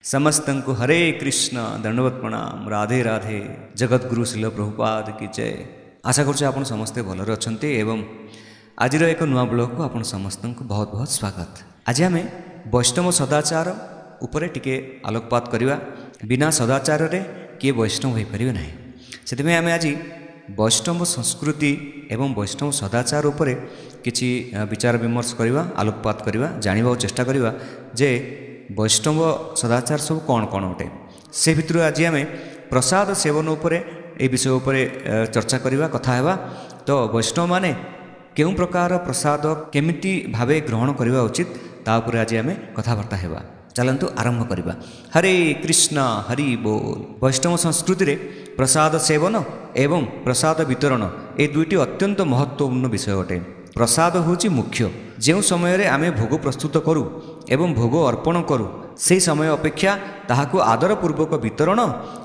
समस्तंको हरे कृष्ण दंडवत प्रणाम राधे राधे जगतगुरु शिल प्रभुपाद की जय। आशा करुच्छे आपण समस्ते भलरे अछंती एवं आज एक नुआ ब्लॉग को आपण समस्त बहुत बहुत स्वागत। आज आम वैष्णव सदाचार उपरे टिके आलोकपात करवा। बिना सदाचार रे किए वैष्णव हो पारे ना, से आम आज वैष्णव संस्कृति एवं वैष्णव सदाचार उपरे किछि विचार विमर्श करवा, आलोकपात करवा, जानिबा चेष्टा करवा जे वैष्णव सदाचार सब कौन कौन अटे। से भितर आज आम प्रसाद सेवन उपरे ए विषय उपरे चर्चा करवा, कथा हेबा। तो वैष्णव माने केउ प्रकार प्रसाद केमिति भावे ग्रहण करवा उचित ता उपरे आज आम कथबार्ता हेबा। चलंतु आरंभ करवा। हरे कृष्ण हरि बोल। वैष्णव संस्कृति रे प्रसाद सेवन एवं प्रसाद वितरण ए दुईटी अत्यंत महत्वपूर्ण विषय अटे। प्रसाद होची मुख्य। जो समय रे आमे भोग प्रस्तुत करू एवं भोग अर्पण करू से समय अपेक्षा ताहाकु आदरपूर्वक वितरण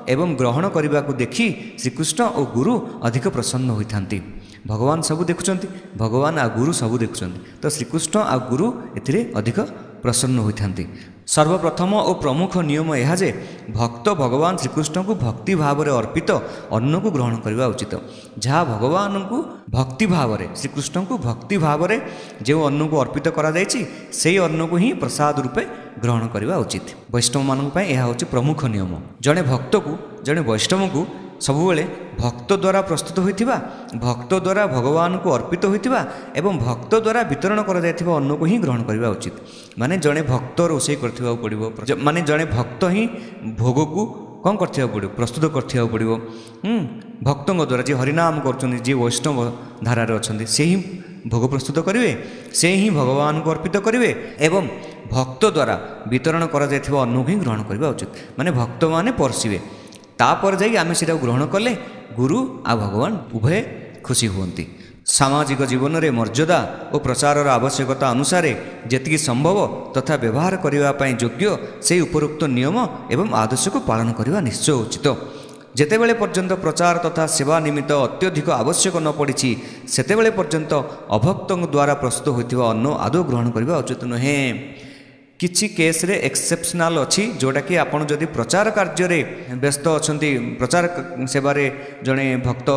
एवं ग्रहण करने को देखि श्रीकृष्ण और गुरु अधिक प्रसन्न होइथांती। भगवान सबू देखुचंती, भगवान आ गुरु सबू देखुचंती, तो श्रीकृष्ण आ गुरु एथिरे अधिक प्रसन्न होइथांती। सर्वप्रथम और प्रमुख नियम यह जे भक्त भगवान श्रीकृष्ण को भक्ति भाव में अर्पित अन्न को ग्रहण करवा उचित। जहाँ भगवान को भक्ति भाव में श्रीकृष्ण को भक्ति भाव में जो अन्न को अर्पित करा जायछि से अन्न को ही प्रसाद रूपे ग्रहण करवा उचित। वैष्णव मानक यह हूँ प्रमुख नियम। जड़े भक्त को जड़े वैष्णव को सबुबले भक्त द्वारा प्रस्तुत होइथिबा, भक्त द्वारा भगवान को अर्पित होइथिबा एवं भक्त द्वारा वितरण करा जायथिबा अन्न को ही ग्रहण करवा उचित। माने जड़े भक्त रोषे करथिबा पड़िबो, माने जड़े भक्त ही भोग को कौन करथिबा पड़िबो, प्रस्तुत करथिबा पड़िबो। भक्तों द्वारा जे हरिनाम करछन्ति, जे वैष्णव धारा रे अछन्ति से ही भोग प्रस्तुत करिवे, से ही भगवान को अर्पित करिवे एवं भक्त द्वारा वितरण करा जायथिबा अन्न को ही ग्रहण करवा उचित। माने भक्त माने परसिवे, तापर जाई आमे सेटा ग्रहण कले गुरु आ भगवान उभय खुशी हुअन्ति। सामाजिक जीवन में मर्यादा और प्रचार आवश्यकता अनुसार जेतिकी संभव तथा व्यवहार करने योग्य से उपरोक्त नियम एवं आदर्श को पालन करने निश्चय उचित। जेतेबेले पर्यंत प्रचार तथा सेवा निमित्त अत्यधिक आवश्यक न पड़ी सेतेबेले पर्यंत अभक्तों द्वारा प्रस्तुत होइथिबा अन्न आदौ ग्रहण करने उचित नुहे। किछि केस रे एक्सेप्शनल अच्छी जोटा कि आपन जदि प्रचार कार्य रे व्यस्त अछंती, प्रचार सेवा रे जड़े भक्त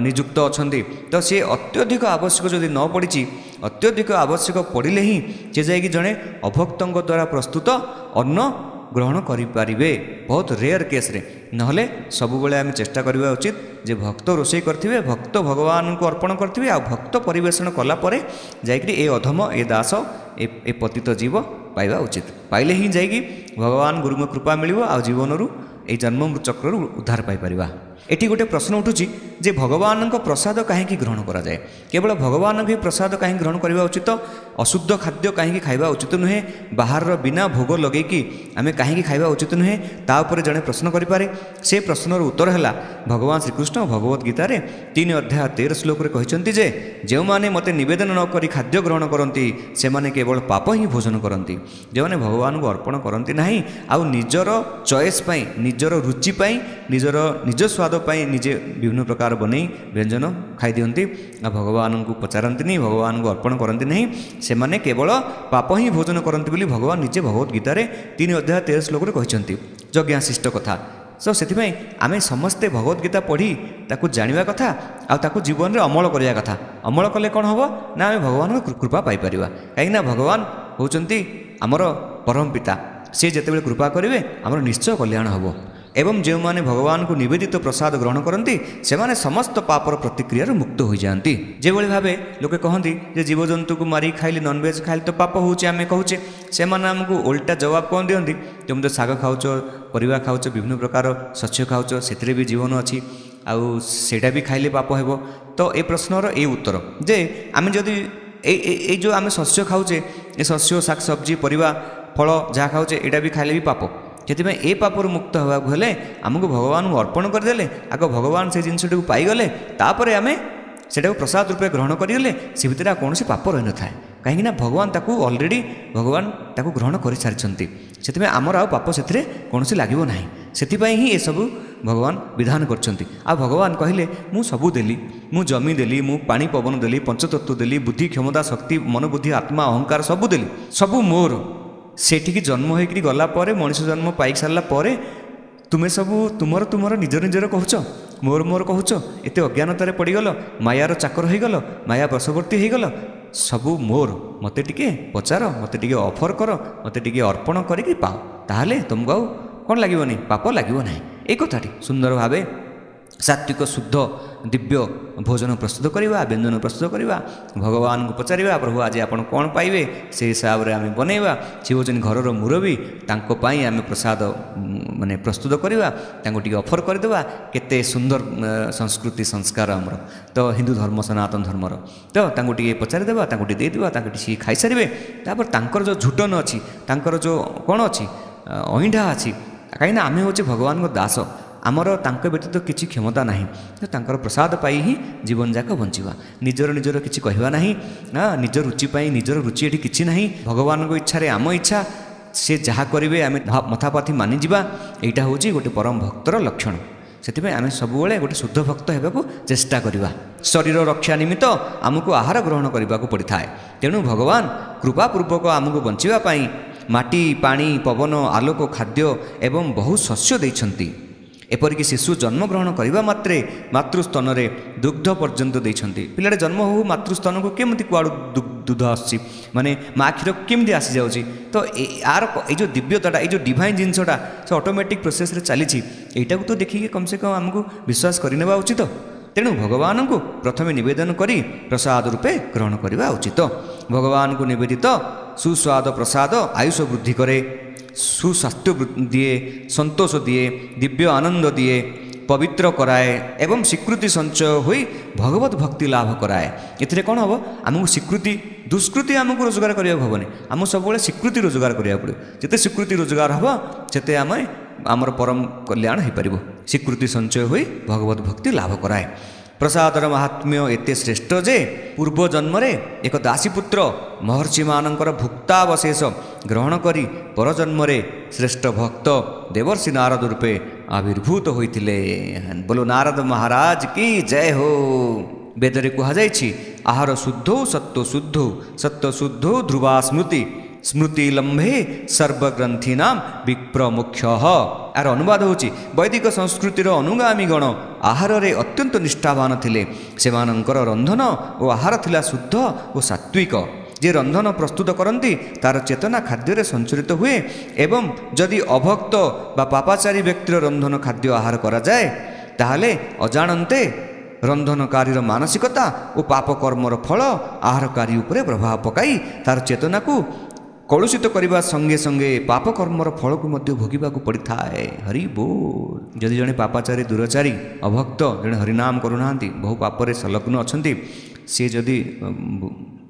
नियुक्त अछंती, तो सी अत्यधिक आवश्यक जदि न पड़ी अत्यधिक आवश्यक पड़े ही से जाइए जड़े अभक्तों द्वारा प्रस्तुत अन्न ग्रहण करें। बहुत रेयर केस रे, नहले सबुबले आम चेष्टा करवा उचित जे भक्त रोषे करथिबे, भक्त भगवान को अर्पण करथिबे, आ भक्त परिवेषण कला परे जाइकरी ए अधम ए दास ए पतित जीव पाइबा उचित। पाइले ही जाइकी भगवान गुरु कृपा मिलिबो आ जीवन रु ए जन्म चक्र उद्धार पाई परिबा। एटी गोटे प्रश्न उठुची जे भगवान को प्रसाद कहीं ग्रहण करा जाए, केवल भगवान के प्रसाद कहीं ग्रहण करवा उचित, अशुद्ध खाद्य कहीं खाइबा उचित नुहे, बाहर बिना भोग लगेकी आम कहीं खाइबा उचित नुहे। तापर जड़े प्रश्न करें, से प्रश्नर उत्तर है भगवान श्रीकृष्ण भगवत गीतार 3 अध्याय 13 श्लोक कहते जे जो मैंने मत निवेदन न करी खाद्य ग्रहण करती से माने केवल पाप ही भोजन करती। जो मैंने भगवान को अर्पण करती ना आउ निजर चॉइस पाई, निजर रुचि पाई, निजर निज स्वाद पाई निजे विभिन्न प्रकार बनै व्यंजन खाई दियंती, भगवान को पचारती नहीं, भगवान को अर्पण करती नहीं, से माने केवल पाप ही भोजन करती बोली भगवान निजे भगवत गीतार 3 अध्याय 13 श्लोक कहते। यज्ञाशिष्ट कथा। सो से आम समस्ते भगवत गीता पढ़ी ताकू जानिबा कथा आ ताकू जीवन में अमल करिया कथा। अमल कले कौन हम ना आम भगवान कृपा पाई परिबा, कहीं भगवान होउचंती आमर परम पिता, से जेतेबेले कृपा करेंगे आमर निश्चय कल्याण हम। एवं जो माने भगवान को निवेदित प्रसाद ग्रहण करती से माने समस्त पापर प्रतिक्रिया मुक्त हो जाती। जो भाव लोके कहती जे जीवजंतु को मारी खाइले नॉनवेज खाइले तो पाप होचे आम कहूचे, से माने आमको उल्टा जवाब कौन दियंती तुम तो शाग खाऊच, परिवा खाऊच, विभिन्न प्रकार शस्य खाऊच, से भी जीवन अच्छी आउ सेटा भी खाइले पाप हेबो। तो ए प्रश्नर ए उत्तर जे आम जदि ए जो आम शस्य खाऊचे, ए शस्य शाक सब्जी परिवा फल जहाँ खाऊचे एटा भी खाइले भी पाप। से ए पापर मुक्त होगा हेले आमको भगवान को अर्पण करदे, आग भगवान से जिनटा पाईगले तापर आम से प्रसाद रूपे ग्रहण करगले से भितर कौन पाप रही न थाए, कहीं भगवान ताकू ऑलरेडी भगवान ताकू ग्रहण कर सारी से आमर आ पाप से कौन लगे ना, से ही ये सब भगवान विधान करछंती। आ भगवान कहले मु सबू देली, मु जमी देली, मु पानी पवन देली, पंचतत्व देली, बुद्धि क्षमता शक्ति मन बुद्धि आत्मा अहंकार सबू देली, सबू मोर सेठिकी जन्म होइकरी गला परे मनुष्य जन्म पाई सारला परे तुमे सबू तुमर तुमर निजर निजर कहूच मोर मोर कहूच एते अज्ञानतार पड़गल मायार चाकर होगल माया बशवर्ती होगल सबू मोर मते टिके पचार मते टिके ऑफर कर मते टिके अर्पण करिकरी पाओ ताहले तुमको आउ कौन लगे पाप लगे ना एक कथाटी सुंदर भाव सात्विक शुद्ध दिव्य भोजन प्रस्तुत करवा व्यंजन प्रस्तुत करवा भगवान को पचारा प्रभु आज आप कौन पाइबे से हिसाब से आम बनवा सी हूँ घर मुरबी आम प्रसाद माने प्रस्तुत करवा ऑफर करदेवा केते सुंदर संस्कृति संस्कार आमर तो हिंदू धर्म सनातन धर्मर तो पचारिदेवा देदेवा सी खाई सारे तापर जो झुटन अच्छी जो कौन अच्छी अहिंठा अच्छी कहीं आम हूँ भगवान को दास आमर तांको व्यतीत किसी क्षमता नहीं तांकर प्रसाद पाई ही जीवन जाक बंचवा निजर निजर किसी कहवा नहीं निज रुचि पाई निजर रुचि ये किसी ना भगवान को इच्छा आम इच्छा से जहाँ करेंगे आम मथापाथी मानिजा यहाँ हूँ गोटे परम भक्तर लक्षण से आम सब गोटे शुद्ध भक्त होगा चेष्टा करवा शरीर रक्षा निमित्त आमको आहार ग्रहण करने को पड़ता है तेणु भगवान कृपापूर्वक आमको बंचापी माटी पानी पवन आलोक खाद्य एवं बहु शस्य देइछन्ति एपरिक शिशु जन्म ग्रहण करने मात्रे मातृस्तन में दुग्ध पर्यंत देइछन्ति पिलाटे जन्म हो मातृस्तन को केमती कुआड़ू दूध आसी माने माँ क्षीर केमती आसी जाउची तो यार ये जो दिव्यताटा ये जो डिवाइन जिनसटा से ऑटोमेटिक प्रोसेस रे चली यटा को तो देखिए कम से कम आमको विश्वास करने उचित तेणु भगवान को प्रथम निवेदन करी प्रसाद रूपे ग्रहण करने उचित भगवान को निवेदित सुस्वाद प्रसाद आयुष वृद्धि करे सुस्वास्थ्य दिए संतोष दिए दिव्य आनंद दिए पवित्र कराए एवं स्वीकृति संचय हुई भगवत भक्ति लाभ कराए ये कौन हम आमको स्वीकृति दुष्कृति आमको रोजगार करने हेनी आम सब स्वीकृति रोजगार करा पड़े जिते स्वीकृति रोजगार हम से आम आमर परम कल्याण हो पार स्वीकृति संचय हुई भगवत भक्ति लाभ कराए प्रसादर महात्म्य एते श्रेष्ठ जे पूर्व जन्म एक दासीपुत्र महर्षि मानकर भुक्तावशेष ग्रहण करी परजन्म श्रेष्ठ भक्त देवर्षि नारद रूपे आविर्भूत होइतिले बोलो नारद महाराज की जय हो वेदरे कहुछि आहार शुद्धो सत्व शुद्धो ध्रुवा स्मृति स्मृति लंबे सर्वग्रंथीनाम विप्र मुख्य यार अनुवाद होची वैदिक संस्कृतिर अनुगामी गण आहार रे अत्यंत निष्ठावान थिले सेमानंकर रंधन और आहार थिला शुद्ध और सात्विक जे रंधन प्रस्तुत करती तार चेतना खाद्य संचरित हुए एवं जदि अभक्त बा पापाचारी व्यक्तिर रंधन खाद्य आहार करा जाए ताहले अजाणन्ते रंधनकारी मानसिकता और पाप कर्मर फल आहारकारी उपरे प्रभाव पकाई तार चेतना को कलुषित करने संगे संगे पाप कर्मर फल को मध्य भोगवाक पड़ता है हरि बोल जदि जड़े पापाचारी दुराचारी अभक्त जड़े हरिनाम करूना बहु पापरे संलग्न अच्छा सी जदि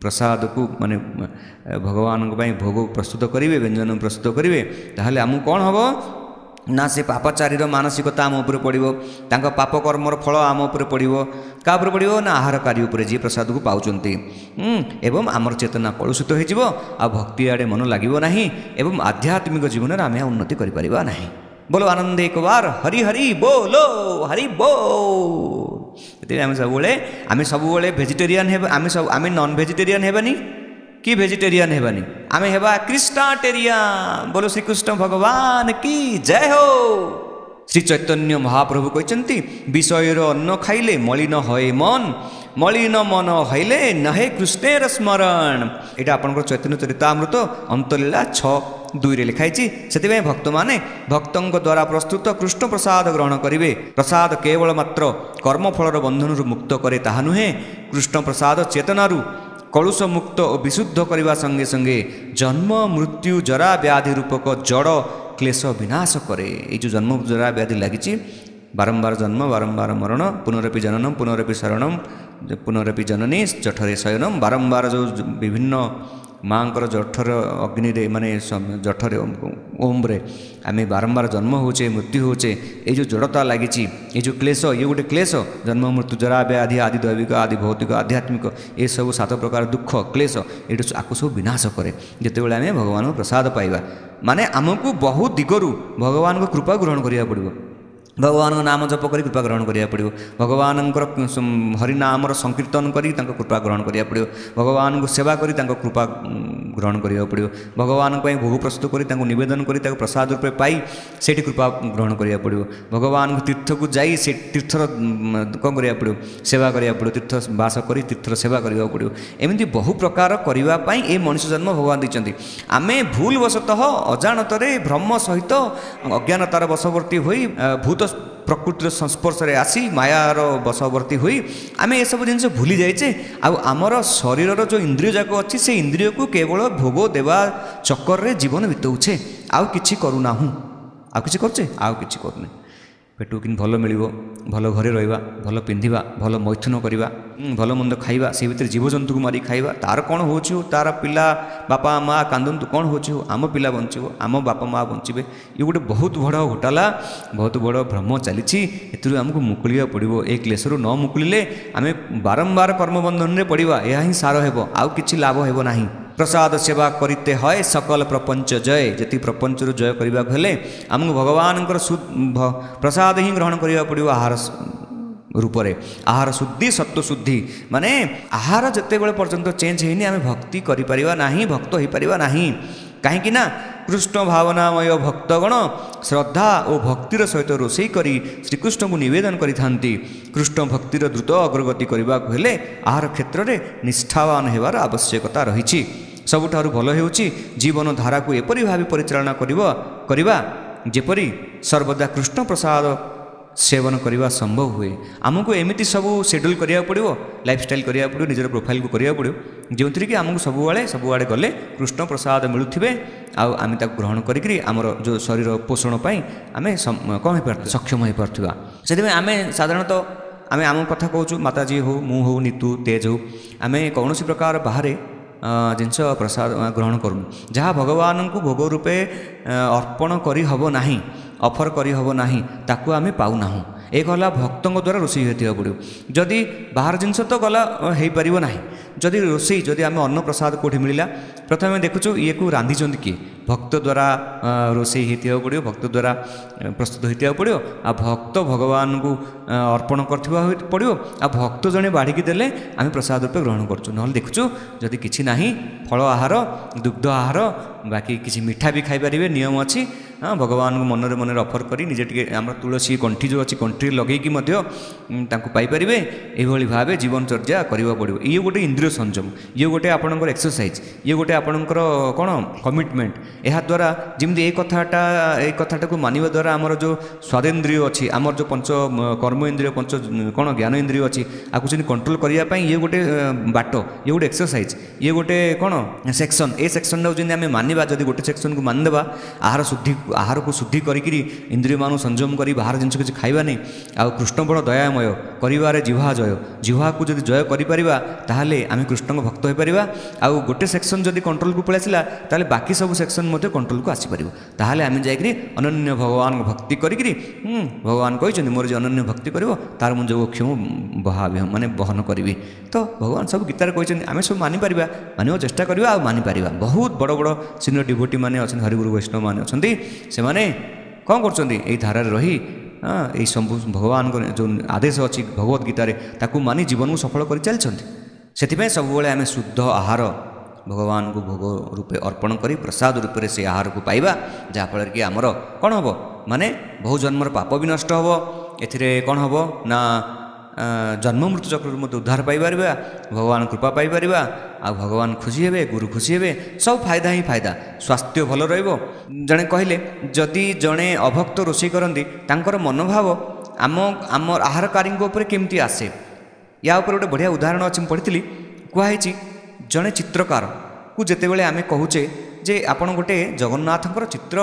प्रसाद को माने भगवान भोग प्रस्तुत करेंगे व्यंजन प्रस्तुत करेंगे ताहले आमको कौन हम ना से पापाचारीर मानसिकता आम उपर पड़ो पाप कर्मर फल आम उपर पड़ो क्या पड़ो ना आहारकारी उपर जी प्रसाद को पाँच एवं आमर चेतना कलुषित हो भक्ति आड़े मन लगे ना एवं आध्यात्मिक जीवन में आम उन्नति करें ना बोलो आनंद एक बार हरि हरि बोलो हरि बोल आम सब भेजिटेरियन आम नॉन भेजिटेरियन हेबानी कि भेजिटेरियन हेबानी आमे हेबा कृष्णाटेरियन बोलो श्री कृष्ण भगवान की जय हो श्री चैतन्य महाप्रभु कहते विषयर अन्न खाइले मलिन हए मन मलिन मन हईले नहे कृष्णेर स्मरण यहाँ आप चैतन्य चरितामृत अंतलीला 6:2 लिखाई से भक्त माने भक्तों द्वारा प्रस्तुत कृष्ण प्रसाद ग्रहण करेंगे प्रसाद केवल मात्र कर्मफलर बंधन मुक्त करे ताहा नुहे कृष्ण प्रसाद चेतनारू कलुष मुक्त और विशुद्ध करने संगे संगे जन्म मृत्यु जरा व्याधि रूपक जड़ क्लेश विनाश करे ये जो जन्म जरा व्याधि लगी बारंबार जन्म बारंबार मरण पुनरपि जननम पुनरपि शरणम पुनरपि जननी जठरे शयनम बारंबार जो विभिन्न माँकर जठर अग्नि माने जठरे ओम्रे आम बारंबार जन्म होचे मृत्यु होचे ये जो जड़ता लगी ये जो क्लेश ये गोटे क्लेश जन्म मृत्यु जरा व्याधि आदि दैविक आदि भौतिक आध्यात्मिक ये सब 7 प्रकार दुख क्लेश ये आपको सब विनाश करे जिते आम भगवान प्रसाद पाइबा माने आमको बहु दिगरु भगवान को कृपा ग्रहण करिया पड़िबो भगवान नाम जप कर कृपा ग्रहण करिया पड़िबो भगवान हरिनामर संकीर्तन करी कृपा ग्रहण करिया पड़िबो भगवान को सेवा करी कृपा ଗ୍ରହଣ କରିବାକୁ ପଡ଼ିବ। ଭଗବାନଙ୍କ ପାଇଁ ଭୋଗ ପ୍ରସ୍ତୁତ କରି ତାଙ୍କୁ ନିବେଦନ କରି ତାକୁ ପ୍ରସାଦ ରୂପେ ପାଇ ସେଇଠି କୃପା ଗ୍ରହଣ କରିବାକୁ ପଡ଼ିବ। ଭଗବାନଙ୍କ ତୀର୍ଥକୁ ଯାଇ ସେ ତୀର୍ଥର କ'ଣ କରିବାକୁ ପଡ଼ିବ, ସେବା କରିବାକୁ ପଡ଼ିବ। ତୀର୍ଥ ବାସ କରି ତୀର୍ଥର ସେବା କରିବାକୁ ପଡ଼ିବ। ଏମିତି ବହୁ ପ୍ରକାର କରିବା ପାଇଁ ଏ ମଣିଷ ଜନ୍ମ ଭଗବାନ ଦେଇଛନ୍ତି। ଆମେ ଭୁଲବଶତଃ ଅଜାଣତରେ ଭ୍ରମ ସହିତ ଅଜ୍ଞାନତାର ବଶବର୍ତ୍ତୀ ହୋଇ ଭୂତ ପ୍ରକୃତିର ସଂସ୍ପର୍ଶରେ ଆସି ମାୟାର ବଶବର୍ତ୍ତୀ ହୋଇ ଆମେ ଏସବୁ ଜିନିଷ ଭୁଲି ଯାଇଛେ। ଆଉ ଆମର ଶରୀରର ଯେଉଁ ଇନ୍ଦ୍ରିୟ ଯାକ ଅଛି ସେ ଇନ୍ଦ୍ରିୟକୁ କେବଳ ଭୋଗ ଦେବା ଚକ୍କରରେ ଜୀବନ ବିତାଉଛେ, ଆଉ କିଛି କରୁନାହୁଁ। ଆଉ କିଛି କରୁଛେ, ଆଉ କିଛି କରୁନି। ପେଟକୁ କିନ୍ତୁ ଭଲ ମିଳିବ, ଭଲ ଘରେ ରହିବା, ଭଲ ପିନ୍ଧିବା, ଭଲ ମୈଥୁନ କରିବା, ଭଲ ମନ୍ଦ ଖାଇବା, ସେ ଭିତରେ ଜୀବଜନ୍ତୁକୁ ମାରି ଖାଇବା। ତାର କ'ଣ ହେଉଛି, ତାର ପିଲା ବାପା ମା କାନ୍ଦନ୍ତୁ, କ'ଣ ହେଉଛି, ଆମ ପିଲା ବଞ୍ଚିବ, ଆମ ବାପା ମା ବଞ୍ଚିବେ। ଇଏ ଗୋଟେ ବହୁତ ବଡ଼ ଘୋଟାଲା, ବହୁତ ବଡ଼ ଭ୍ରମ ଚାଲିଛି। ଏଥିରୁ ଆମକୁ ମୁକୁଳିବାକୁ ପଡ଼ିବ। ଏ କ୍ଲେଶରୁ ନ ମୁକୁଳିଲେ ଆମେ ବାରମ୍ବାର କର୍ମବନ୍ଧନରେ ପଡ଼ିବା। ଏହା ହିଁ ସାର ହେବ, ଆଉ କିଛି ଲାଭ ହେବ ନାହିଁ। ପ୍ରସାଦ ସେବା କରିତେ ହଏ ସକଲ ପ୍ରପଞ୍ଚ ଜୟ। ଯେତିକି ପ୍ରପଞ୍ଚରୁ ଜୟ କରିବାକୁ ହେଲେ ଆମକୁ ଭଗବାନଙ୍କର ପ୍ରସାଦ ହିଁ ଗ୍ରହଣ କରିବାକୁ ପଡ଼ିବ। ଆହାର ରୂପରେ ଆହାର ଶୁଦ୍ଧି ସତ୍ଵ ଶୁଦ୍ଧି, ମାନେ ଆହାର ଯେତେବେଳେ ପର୍ଯ୍ୟନ୍ତ ଚେଞ୍ଜ ହେଇନି ଆମେ ଭକ୍ତି କରିପାରିବା ନାହିଁ, ଭକ୍ତ ହୋଇପାରିବା ନାହିଁ। କାହିଁକି ନା କୃଷ୍ଣ ଭାବନାମୟ ଭକ୍ତଗଣ ଶ୍ରଦ୍ଧା ଓ ଭକ୍ତିର ସହିତ ରୋଷେଇ କରି ଶ୍ରୀକୃଷ୍ଣଙ୍କୁ ନିବେଦନ କରିଥାନ୍ତି। କୃଷ୍ଣ ଭକ୍ତିର ଦ୍ରୁତ ଅଗ୍ରଗତି କରିବାକୁ ହେଲେ ଆହାର କ୍ଷେତ୍ରରେ ନିଷ୍ଠାବାନ ହେବାର ଆବଶ୍ୟକତା ରହିଛି। ସବୁଠାରୁ ଭଲ ହେଉଛି ଜୀବନ ଧାରାକୁ ଏପରି ଭାବେ ପରିଚାଳନା କରିବା ଯେପରି ସର୍ବଦା କୃଷ୍ଣ ପ୍ରସାଦ ସେବନ କରିବା ସମ୍ଭବ ହୁଏ। ଆମକୁ ଏମିତି ସବୁ ସେଡ୍ୟୁଲ୍ କରିବାକୁ ପଡ଼ିବ, ଲାଇଫଷ୍ଟାଇଲ୍ କରିବାକୁ ପଡ଼ିବ, ନିଜର ପ୍ରୋଫାଇଲ୍କୁ କରିବାକୁ ପଡ଼ିବ, ଯେଉଁଥିରେ କି ଆମକୁ ସବୁଆଡ଼େ ଗଲେ କୃଷ୍ଣ ପ୍ରସାଦ ମିଳୁଥିବେ। ଆଉ ଆମେ ତାକୁ ଗ୍ରହଣ କରିକିରି ଆମର ଯେଉଁ ଶରୀର ପୋଷଣ ପାଇଁ ଆମେ କ'ଣ ହୋଇପାରୁଥିବା, ସକ୍ଷମ ହୋଇପାରୁଥିବା। ସେଥିପାଇଁ ଆମେ ସାଧାରଣତଃ ଆମ କଥା କହୁଛୁ, ମାତାଜୀ ହେଉ, ମୁଁ ହେଉ, ନିତୁ ତେଜ ହେଉ, ଆମେ କୌଣସି ପ୍ରକାର ବାହାରେ ଜିନିଷ ପ୍ରସାଦ ଗ୍ରହଣ କରୁନୁ। ଯାହା ଭଗବାନଙ୍କୁ ଭୋଗ ରୂପେ ଅର୍ପଣ କରିହେବ ନାହିଁ, ଅଫର କରିହେବ ନାହିଁ, ତାକୁ ଆମେ ପାଉନାହୁଁ। ଏ ଗଲା ଭକ୍ତଙ୍କ ଦ୍ୱାରା ରୋଷେଇ ହୋଇଥିବାକୁ ପଡ଼ିବ। ଯଦି ବାହାର ଜିନିଷ ତ ଗଲା ହୋଇପାରିବ ନାହିଁ। ଯଦି ରୋଷେଇ, ଯଦି ଆମେ ଅନ୍ନ ପ୍ରସାଦ କେଉଁଠି ମିଳିଲା, ପ୍ରଥମେ ଦେଖୁଛୁ ଇଏକୁ ରାନ୍ଧିଛନ୍ତି କିଏ, ଭକ୍ତ ଦ୍ୱାରା ରୋଷେଇ ହୋଇଥିବାକୁ ପଡ଼ିବ, ଭକ୍ତ ଦ୍ୱାରା ପ୍ରସ୍ତୁତ ହୋଇଥିବାକୁ ପଡ଼ିବ। ଆଉ ଭକ୍ତ ଭଗବାନଙ୍କୁ ଅର୍ପଣ କରିଥିବା ପଡ଼ିବ। ଆଉ ଭକ୍ତ ଜଣେ ବାଢ଼ିକି ଦେଲେ ଆମେ ପ୍ରସାଦ ରୂପେ ଗ୍ରହଣ କରୁଛୁ। ନହେଲେ ଦେଖୁଛୁ ଯଦି କିଛି ନାହିଁ, ଫଳ ଆହାର, ଦୁଗ୍ଧ ଆହାର, ବାକି କିଛି ମିଠା ବି ଖାଇପାରିବେ, ନିୟମ ଅଛି। ହଁ, ଭଗବାନଙ୍କୁ ମନରେ ଅଫର କରି ନିଜେ ଟିକେ ଆମର ତୁଳସୀ ଗଣ୍ଠି ଯେଉଁ ଅଛି, ଗଣ୍ଠିରେ ଲଗେଇକି ମଧ୍ୟ ତାଙ୍କୁ ପାଇପାରିବେ। ଏଇଭଳି ଭାବେ ଜୀବନଚର୍ଯ୍ୟା କରିବାକୁ ପଡ଼ିବ। ଇଏ ଗୋଟେ ଇନ୍ଦ୍ରିୟ ସଂଯମ, ଇଏ ଗୋଟେ ଆପଣଙ୍କର ଏକ୍ସରସାଇଜ୍, ଇଏ ଗୋଟେ ଆପଣଙ୍କର କ'ଣ କମିଟମେଣ୍ଟ। ଏହାଦ୍ୱାରା ଯେମିତି ଏଇ କଥାଟାକୁ ମାନିବା ଦ୍ୱାରା ଆମର ଯେଉଁ ସ୍ୱାଦେନ୍ଦ୍ରିୟ ଅଛି, ଆମର ଯେଉଁ ପଞ୍ଚ କର୍ମ ଇନ୍ଦ୍ରିୟ, ପଞ୍ଚ କ'ଣ ଜ୍ଞାନ ଇନ୍ଦ୍ରିୟ ଅଛି, ଆକୁ ଯେମିତି କଣ୍ଟ୍ରୋଲ କରିବା ପାଇଁ ଇଏ ଗୋଟେ ବାଟ, ଇଏ ଗୋଟେ ଏକ୍ସରସାଇଜ୍, ଇଏ ଗୋଟେ କ'ଣ ସେକ୍ସନ୍। ଏ ସେକ୍ସନ୍ଟାକୁ ଯେମିତି ଆମେ ମାନିବା, ଯଦି ଗୋଟେ ସେକ୍ସନ୍କୁ ମାନିଦେବା, ଆହାରକୁ ଶୁଦ୍ଧି କରିକିରି ଇନ୍ଦ୍ରିୟମାନଙ୍କୁ ସଂଯମ କରି ବାହାର ଜିନିଷ କିଛି ଖାଇବାନି, ଆଉ କୃଷ୍ଣ ବଡ଼ ଦୟାମୟ, କରିବାରେ ଜିହ୍ୱା ଜୟ, ଜିହ୍ୱାକୁ ଯଦି ଜୟ କରିପାରିବା ତାହେଲେ ଆମେ କୃଷ୍ଣଙ୍କ ଭକ୍ତ ହୋଇପାରିବା। ଆଉ ଗୋଟେ ସେକ୍ସନ୍ ଯଦି କଣ୍ଟ୍ରୋଲକୁ ପଳେଇ ଆସିଲା, ତାହେଲେ ବାକି ସବୁ ସେକ୍ସନ୍ ମଧ୍ୟ କଣ୍ଟ୍ରୋଲକୁ ଆସିପାରିବ। ତାହେଲେ ଆମେ ଯାଇକରି ଅନନ୍ୟ ଭଗବାନଙ୍କ ଭକ୍ତି କରିକିରି, ଭଗବାନ କହିଛନ୍ତି ମୋର ଯେ ଅନନ୍ୟ ଭକ୍ତି କରିବ ତାର ମୁଁ ଯୋଗକ୍ଷମ ବହନ କରିବି। ତ ଭଗବାନ ସବୁ ଗୀତାରେ କହିଛନ୍ତି, ଆମେ ସବୁ ମାନିପାରିବା, ମାନିବାକୁ ଚେଷ୍ଟା କରିବା ଆଉ ମାନିପାରିବା। ବହୁତ ବଡ଼ ବଡ଼ ସିନିୟର ଡିଭୋଟି ମାନେ ଅଛନ୍ତି, ହରିଗୁରୁ ବୈଷ୍ଣବ ମାନେ ଅଛନ୍ତି, ସେମାନେ କ'ଣ କରୁଛନ୍ତି, ଏଇ ଧାରାରେ ରହି ଏଇ ସବୁ ଭଗବାନଙ୍କ ଯେଉଁ ଆଦେଶ ଅଛି ଭଗବତ ଗୀତାରେ, ତାକୁ ମାନି ଜୀବନକୁ ସଫଳ କରି ଚାଲିଛନ୍ତି। ସେଥିପାଇଁ ସବୁବେଳେ ଆମେ ଶୁଦ୍ଧ ଆହାର ଭଗବାନଙ୍କୁ ଭୋଗ ରୂପେ ଅର୍ପଣ କରି ପ୍ରସାଦ ରୂପରେ ସେ ଆହାରକୁ ପାଇବା। ଯାହାଫଳରେ କି ଆମର କ'ଣ ହେବ, ମାନେ ବହୁ ଜନ୍ମର ପାପ ବି ନଷ୍ଟ ହେବ। ଏଥିରେ କ'ଣ ହେବ ନା ଜନ୍ମ ମୃତ୍ୟୁ ଚକ୍ରରୁ ମଧ୍ୟ ଉଦ୍ଧାର ପାଇପାରିବା, ଭଗବାନ କୃପା ପାଇପାରିବା, ଆଉ ଭଗବାନ ଖୁସି ହେବେ, ଗୁରୁ ଖୁସି ହେବେ, ସବୁ ଫାଇଦା ହିଁ ଫାଇଦା। ସ୍ୱାସ୍ଥ୍ୟ ଭଲ ରହିବ। ଜଣେ କହିଲେ, ଯଦି ଜଣେ ଅଭକ୍ତ ରୋଷେଇ କରନ୍ତି, ତାଙ୍କର ମନୋଭାବ ଆମ ଆହାରକାରୀଙ୍କ ଉପରେ କେମିତି ଆସେ। ୟା ଉପରେ ଗୋଟେ ବଢ଼ିଆ ଉଦାହରଣ ଅଛି, ମୁଁ ପଢ଼ିଥିଲି। କୁହାହେଇଛି, ଜଣେ ଚିତ୍ରକାରକୁ ଯେତେବେଳେ ଆମେ କହୁଛେ ଯେ ଆପଣ ଗୋଟେ ଜଗନ୍ନାଥଙ୍କର ଚିତ୍ର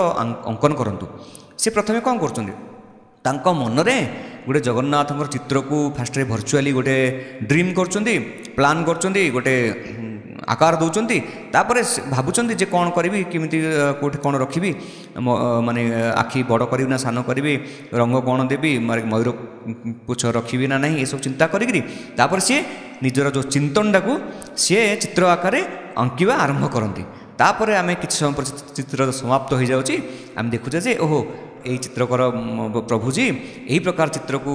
ଅଙ୍କନ କରନ୍ତୁ, ସେ ପ୍ରଥମେ କ'ଣ କରୁଛନ୍ତି, ତାଙ୍କ ମନରେ ଗୋଟେ ଜଗନ୍ନାଥଙ୍କର ଚିତ୍ରକୁ ଫାଷ୍ଟରେ ଭର୍ଚୁଆଲି ଗୋଟେ ଡ୍ରିମ୍ କରୁଛନ୍ତି, ପ୍ଲାନ୍ କରୁଛନ୍ତି, ଗୋଟେ ଆକାର ଦେଉଛନ୍ତି। ତାପରେ ଭାବୁଛନ୍ତି ଯେ କ'ଣ କରିବି, କେମିତି କେଉଁଠି କ'ଣ ରଖିବି, ମାନେ ଆଖି ବଡ଼ କରିବି ନା ସାନ କରିବି, ରଙ୍ଗ କ'ଣ ଦେବି, ମୟୂର ପୁଚ୍ଛ ରଖିବି ନା ନାହିଁ, ଏସବୁ ଚିନ୍ତା କରିକିରି ତାପରେ ସିଏ ନିଜର ଯେଉଁ ଚିନ୍ତନଟାକୁ ସିଏ ଚିତ୍ର ଆକାରରେ ଆଙ୍କିବା ଆରମ୍ଭ କରନ୍ତି। ତାପରେ ଆମେ କିଛି ସମୟ ପରେ ଚିତ୍ର ସମାପ୍ତ ହୋଇଯାଉଛି, ଆମେ ଦେଖୁଛେ ଯେ ଓହୋ ଏଇ ଚିତ୍ରକର ପ୍ରଭୁଜୀ ଏହି ପ୍ରକାର ଚିତ୍ରକୁ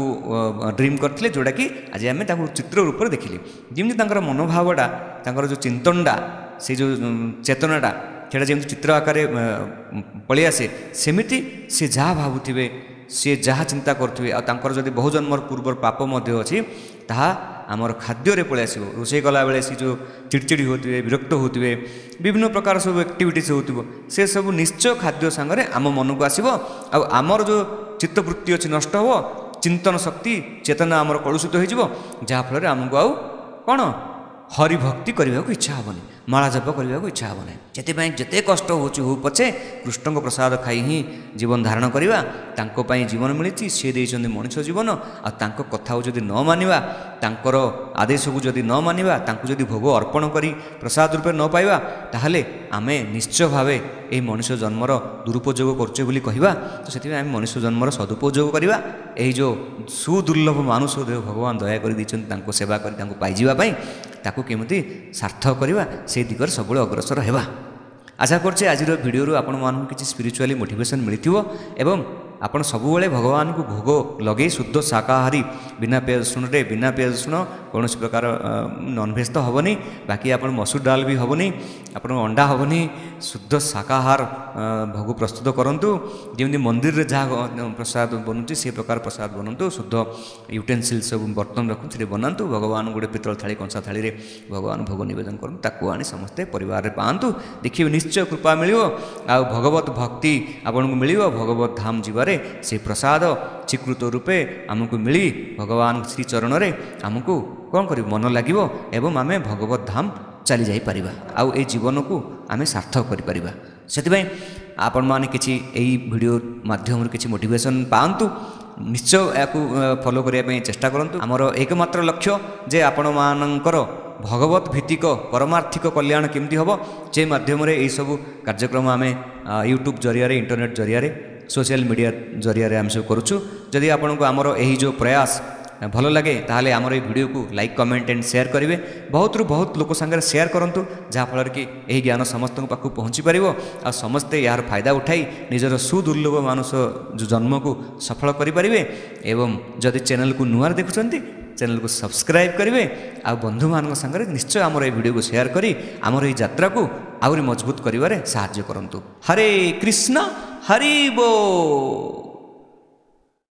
ଡ୍ରିମ୍ କରିଥିଲେ, ଯେଉଁଟାକି ଆଜି ଆମେ ତାକୁ ଚିତ୍ର ରୂପରେ ଦେଖିଲେ। ଯେମିତି ତାଙ୍କର ମନୋଭାବଟା, ତାଙ୍କର ଯେଉଁ ଚିନ୍ତନଟା से जो चेतनाटा सेटा जमी चित्र आकार पलि आसे सेमिति से जहाँ भावुवे सी जहाँ चिंता करुवे आर जदि बहु जन्म पूर्व पाप अच्छी ताहा आमर खाद्य पलि आस रोषे कला बेले सी जो चिड़चिड़ी होते विरक्त होते विभिन्न प्रकार सब एक्टिविटीज हो से सब निश्चय खाद्य सांगरे आम मन को आसब आमर जो चित्तवृत्ति अच्छी नष्ट हो चिंतन शक्ति चेतना आमर कलुषित हो जहाँफल आमको आउ कौन हरिभक्ति करने को इच्छा हेनी माला जप करने को इच्छा हेना से जिते कष्ट हो पछे कृष्ण प्रसाद खाई ही जीवन धारण करवा जीवन मिली सी देते मनुष्य जीवन आक कथा जदि न मानिबा तांकर आदेश को जदि न मानिबा जदि भोग अर्पण करी प्रसाद रूपे न पाइबा ताहले आमे निश्चय भावे ये मनुष्य जन्मर दुरुपयोग करछे बोली कहवा तो से आम मनुष्य जन्मर सदुपयोग करवा यही जो सुदुर्लभ मानुष देव भगवान दया कर सेवा कर पाइबापी ताकू केमती सार्थक करवा से दिगरे सब अग्रसर हेबा आशा करछे आज वीडियो आपण मानू किसी स्पिरिचुअली मोटिवेशन मिली एवं आपण सबुबले भगवान को भोग लगे शुद्ध शाकाहारी बिना प्याज रसुण बिना प्याज रसुण कौन प्रकार नॉनभेज तो हेनी बाकी आप मसूर डाल भी हेनी आप अंडा हेनी शुद्ध शाकाहार भोग प्रस्तुत करूँ जमी मंदिर में जहाँ प्रसाद बनूँ से प्रकार प्रसाद बनातु शुद्ध यूटेनसिल सब बर्तन रखूँ से बनातु भगवान गोटे पितल थाली कंसा थाली भगवान भोग नवेदन करूँ ताकू आनी समस्ते परिवार में पातु देखिए निश्चय कृपा मिल भगवत भक्ति आपन को मिल भगवत धाम जीवार से प्रसाद स्वीकृत रूपे आमको मिली भगवान श्री चरण में आमको कौन कर मन लगे एवं आम भगवत धाम चली जाई परिबा आउ ए जीवन को आम सार्थक करिपरिबा से आपण माने किछि एई वीडियो माध्यम किछि मोटिवेशन पांतु निश्चय या फॉलो करने चेष्टा करूँ आमर एकमात्र लक्ष्य जे आपण मानकर भगवत भित्तिक परमार्थिक कल्याण केमती हम जे माध्यम यही सब कार्यक्रम आम यूट्यूब जरिया इंटरनेट जरिया सोशल मीडिया जरिया आम सब करुचु जदि आपण को आमर यही जो प्रयास भल लगे ताहले आमर वीडियो को लाइक कमेंट एंड शेयर करेंगे बहुत रु बहुत लोक सांगे शेयर करूँ जहाँफल कि यही ज्ञान समस्त पाक पहुँची पार आ समस्ते यार फायदा उठाई निजर सुदुर्लभ मानुष जो जन्म को सफल करें एवं जदि चैनल को नुआर देखुं चैनल को सब्सक्राइब करेंगे आ बंधु मान संगे निश्चय आमर ये वीडियो को शेयर करी आमर ये यात्रा को आहरी मजबूत करिवारे साहाय्य करंतु। हरे कृष्ण हरि बोल।